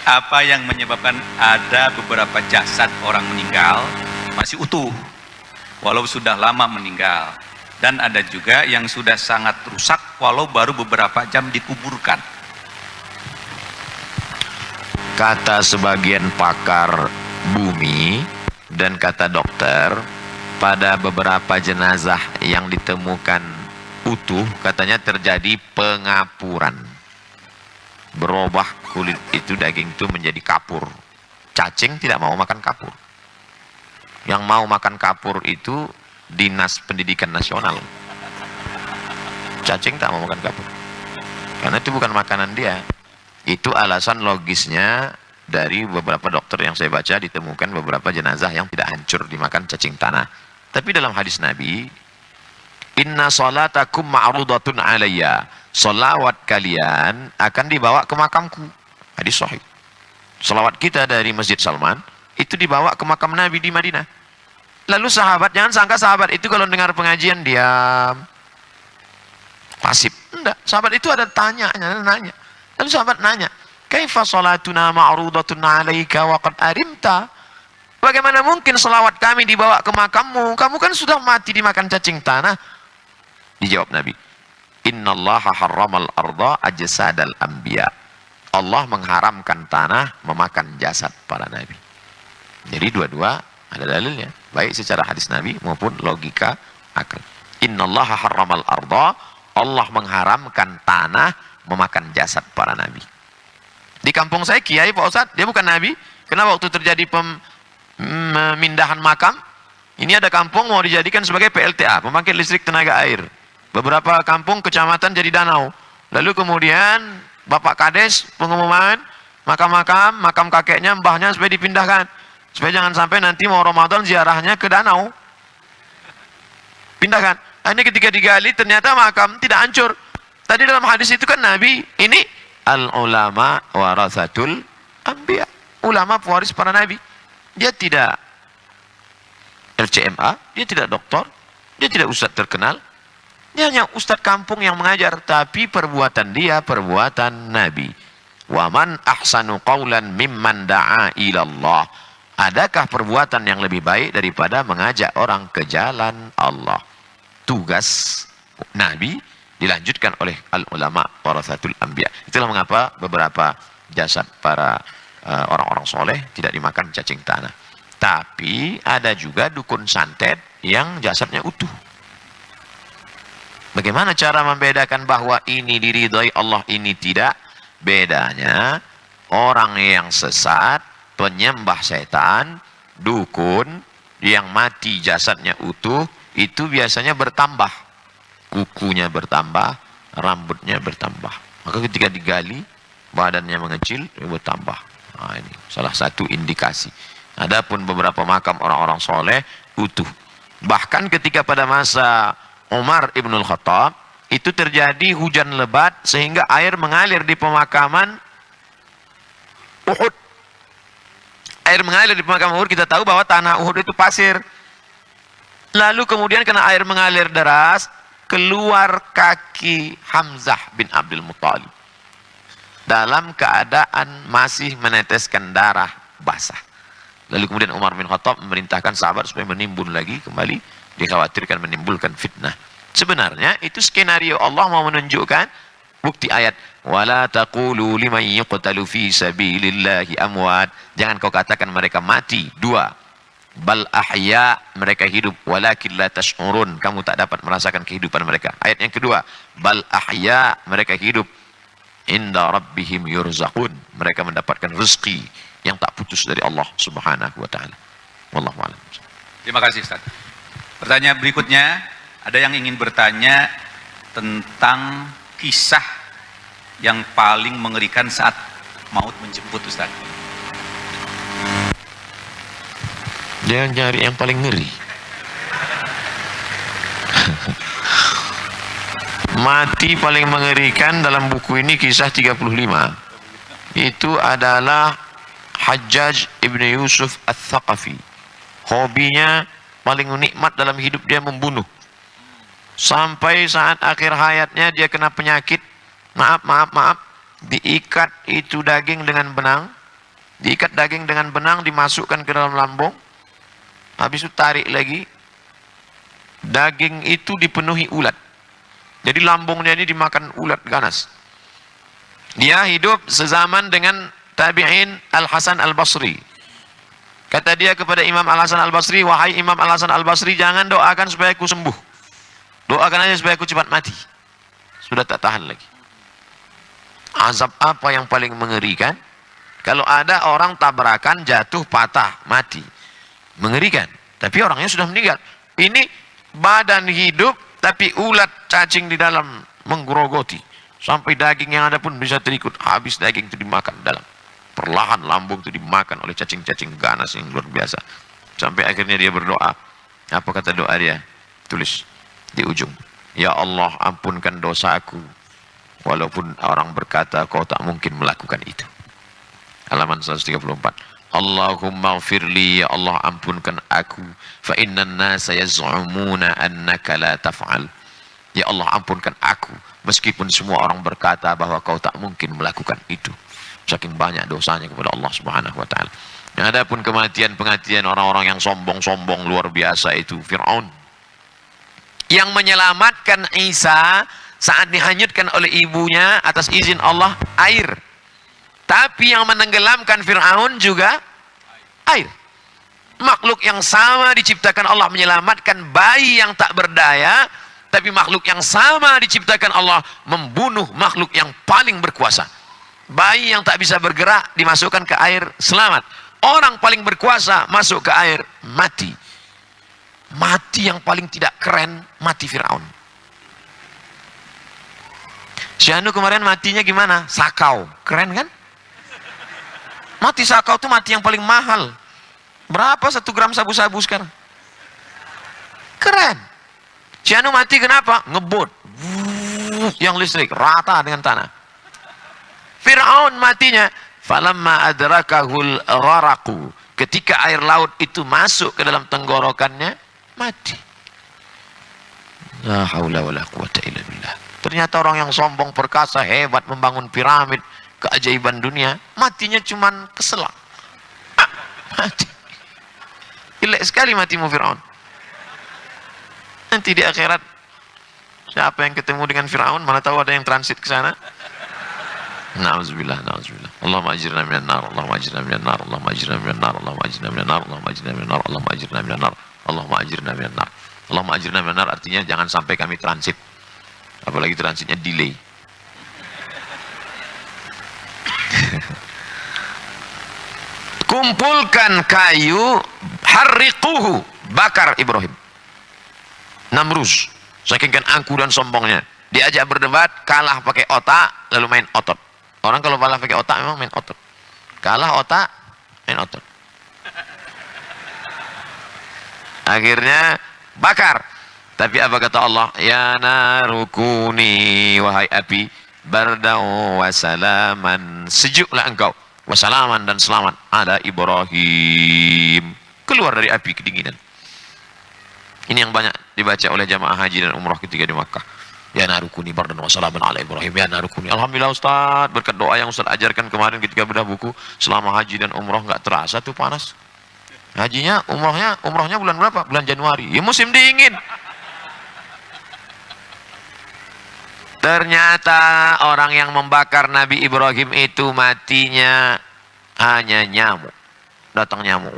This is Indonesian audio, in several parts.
apa yang menyebabkan ada beberapa jasad orang meninggal masih utuh walau sudah lama meninggal, dan ada juga yang sudah sangat rusak walau baru beberapa jam dikuburkan? Kata sebagian pakar bumi dan kata dokter, pada beberapa jenazah yang ditemukan utuh katanya terjadi pengapuran, berubah kulit itu, daging itu menjadi kapur. Cacing tidak mau makan kapur. Yang mau makan kapur itu Dinas Pendidikan Nasional. Cacing tak mau makan kapur karena itu bukan makanan dia. Itu alasan logisnya dari beberapa dokter yang saya baca, ditemukan beberapa jenazah yang tidak hancur dimakan cacing tanah. Tapi dalam hadis Nabi, inna salatakum ma'rudatun alayya, salawat kalian akan dibawa ke makamku. Hadis sahih. Salawat kita dari Masjid Salman itu dibawa ke makam Nabi di Madinah. Lalu sahabat, jangan sangka sahabat itu kalau dengar pengajian diam, pasif. Enggak, sahabat itu ada nanya. Lalu sahabat nanya, kaifa salatuna ma'rudatun alaika wa qad arimta? Bagaimana mungkin salawat kami dibawa ke makammu? Kamu kan sudah mati dimakan cacing tanah. Dijawab Nabi, innallaha harramal arda ajsadal anbiya. Allah mengharamkan tanah memakan jasad para nabi. Jadi dua-dua ada dalilnya, baik secara hadis Nabi maupun logika akal. Innallaha harramal arda, Allah mengharamkan tanah memakan jasad para nabi. Di kampung saya kiai Pak Ustadz, dia bukan nabi. Karena waktu terjadi pemindahan makam, ini ada kampung mau dijadikan sebagai PLTA, pembangkit listrik tenaga air. Beberapa kampung kecamatan jadi danau. Lalu kemudian Bapak Kades pengumuman makam kakeknya, mbahnya supaya dipindahkan, supaya jangan sampai nanti mau Ramadan ziarahnya ke danau. Pindahkan. Ini ketika digali ternyata makam tidak hancur. Tadi dalam hadis itu kan Nabi, ini al-ulama warasatul anbiya. Ulama pewaris para nabi. Dia tidak LCMA, dia tidak doktor, dia tidak ustadz terkenal. Dia hanya ustadz kampung yang mengajar, tapi perbuatan dia perbuatan nabi. Wa man ahsanu qawlan mimman da'a ilallah. Adakah perbuatan yang lebih baik daripada mengajak orang ke jalan Allah? Tugas nabi dilanjutkan oleh al-ulama warasatul anbiya. Itulah mengapa beberapa jasad para orang-orang soleh tidak dimakan cacing tanah. Tapi ada juga dukun santet yang jasadnya utuh. Bagaimana cara membedakan bahwa ini diridhai Allah, ini tidak? Bedanya, orang yang sesat, penyembah setan, dukun, yang mati jasadnya utuh, itu biasanya bertambah. Kukunya bertambah, rambutnya bertambah. Maka ketika digali, badannya mengecil, bertambah. Nah, ini salah satu indikasi. Adapun beberapa makam orang-orang soleh utuh. Bahkan ketika pada masa Umar Ibnul Khattab, itu terjadi hujan lebat sehingga air mengalir di pemakaman Uhud. Air mengalir di pemakaman Uhud, kita tahu bahwa tanah Uhud itu pasir. Lalu kemudian karena air mengalir deras, keluar kaki Hamzah bin Abdul Muttalib dalam keadaan masih meneteskan darah basah. Lalu kemudian Umar bin Khattab memerintahkan sahabat supaya menimbun lagi kembali, dikhawatirkan menimbulkan fitnah. Sebenarnya itu skenario Allah mau menunjukkan bukti ayat, wala taqulu liman yuqtalu fi sabilillahi amwat. Jangan kau katakan mereka mati. Dua, bal ahya, mereka hidup, walakin la tash'urun, kamu tak dapat merasakan kehidupan mereka. Ayat yang kedua, bal ahya, mereka hidup, inda rabbihim yurzaqun, mereka mendapatkan rezeki yang tak putus dari Allah Subhanahu wa taala. Wallahu a'lam. Terima kasih Ustaz. Pertanyaan berikutnya, ada yang ingin bertanya tentang kisah yang paling mengerikan saat maut menjemput, Ustaz. Jangan cari yang paling ngeri. Mati paling mengerikan dalam buku ini kisah 35. Itu adalah Hajjaj ibn Yusuf al-Thaqafi. Hobinya paling nikmat dalam hidup dia membunuh. Sampai saat akhir hayatnya dia kena penyakit. Maaf. Diikat itu daging dengan benang. Diikat daging dengan benang, dimasukkan ke dalam lambung. Habis itu tarik lagi. Daging itu dipenuhi ulat. Jadi lambungnya ini dimakan ulat ganas. Dia hidup sezaman dengan tabi'in Al-Hasan Al-Basri. Kata dia kepada Imam Al-Hasan Al-Basri, wahai Imam Al-Hasan Al-Basri, jangan doakan supaya aku sembuh. Doakan aja supaya aku cepat mati. Sudah tak tahan lagi. Azab apa yang paling mengerikan? Kalau ada orang tabrakan, jatuh, patah, mati. Mengerikan. Tapi orangnya sudah meninggal. Ini badan hidup, tapi ulat cacing di dalam menggerogoti. Sampai daging yang ada pun bisa terikut. Habis daging itu dimakan dalam. Perlahan lambung itu dimakan oleh cacing-cacing ganas yang luar biasa. Sampai akhirnya dia berdoa. Apa kata doa dia? Tulis di ujung. Ya Allah, ampunkan dosaku. Walaupun orang berkata kau tak mungkin melakukan itu. Halaman 134. Allahumma gfirli, ya Allah ampunkan aku. Fa innan nasa yaz'umuna annaka la taf'al. Ya Allah ampunkan aku. Meskipun semua orang berkata bahwa kau tak mungkin melakukan itu. Saking banyak dosanya kepada Allah Subhanahu wa ta'ala. Adapun kematian-pengatian orang-orang yang sombong-sombong luar biasa itu Fir'aun. Yang menyelamatkan Isa saat dihanyutkan oleh ibunya atas izin Allah air. Tapi yang menenggelamkan Fir'aun juga air. Makhluk yang sama diciptakan Allah menyelamatkan bayi yang tak berdaya, tapi makhluk yang sama diciptakan Allah membunuh makhluk yang paling berkuasa. Bayi yang tak bisa bergerak dimasukkan ke air, selamat. Orang paling berkuasa masuk ke air, mati. Mati yang paling tidak keren, mati Fir'aun. Syahnu kemarin matinya gimana? Sakau, keren kan? Mati sakau itu mati yang paling mahal. Berapa 1 gram sabu-sabu sekarang? Keren. Cianu mati kenapa? Ngebut. Yang listrik rata dengan tanah. Fir'aun matinya falamma adrakahul gharaqu. Ketika air laut itu masuk ke dalam tenggorokannya, mati. La haula wala quwata illa billah. Ternyata orang yang sombong perkasa hebat membangun piramid, keajaiban dunia, matinya cuman keselak. Mati. Jelek sekali matimu Fir'aun. Nanti di akhirat siapa yang ketemu dengan Fir'aun, mana tahu ada yang transit ke sana. Na'udzubillah, na'udzubillah. Allahumma ajirna minan nar, Allahumma ajirna minan nar, Allahumma ajirna minan nar, Allahumma ajirna minan nar, Allahumma ajirna minan nar, Allahumma ajirna minan nar, Allahumma ajirna minan nar. Allahumma ajirna minan nar artinya jangan sampai kami transit. Apalagi transitnya delay. Kumpulkan kayu, harriquhu, bakar Ibrahim. Namrus, saking kan angku dan sombongnya, diajak berdebat, kalah pakai otak, lalu main otot. Orang kalau kalah pakai otak memang main otot. Kalah otak, main otot. Akhirnya bakar. Tapi apa kata Allah? Ya narukuni, wahai api, bardau wasalaman, sejuklah engkau, wasalaman dan selamat ada Ibrahim. Keluar dari api kedinginan. Ini yang banyak dibaca oleh jamaah haji dan umrah ketika di Makkah. Ya narukuni bardan wasalaman ala Ibrahim. Ya narukuni. Alhamdulillah Ustaz, berkat doa yang Ustaz ajarkan kemarin ketika bedah buku, selama haji dan umrah nggak terasa tuh panas. Hajinya, umrahnya bulan berapa? Bulan Januari. Ya musim dingin. Ternyata orang yang membakar Nabi Ibrahim itu matinya hanya nyamuk. Datang nyamuk.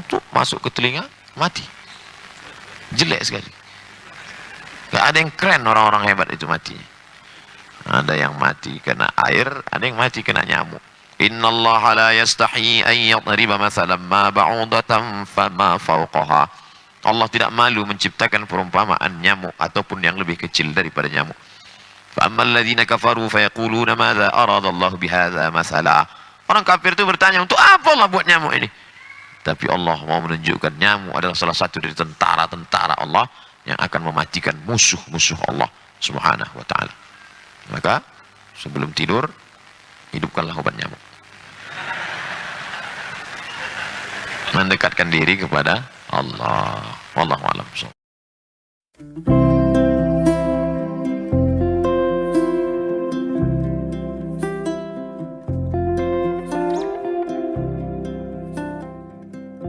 Tuh, masuk ke telinga, mati. Jelek sekali. Gak ada yang keren orang-orang hebat itu matinya. Ada yang mati kena air, ada yang mati kena nyamuk. Innallaha la yastahi an yadriba mathalan ma ba'udatan fama fawqaha. Allah tidak malu menciptakan perumpamaan nyamuk ataupun yang lebih kecil daripada nyamuk. Fa'ammal ladzina kafaru fayaquluna madza aradallahu bihadza mathala. Orang kafir itu bertanya, untuk apa Allah buat nyamuk ini? Tapi Allah mau menunjukkan nyamuk adalah salah satu dari tentara-tentara Allah yang akan mematikan musuh-musuh Allah Subhanahu wa taala. Maka sebelum tidur hidupkanlah obat nyamuk. Mendekatkan diri kepada Allah. Wallahu a'lam.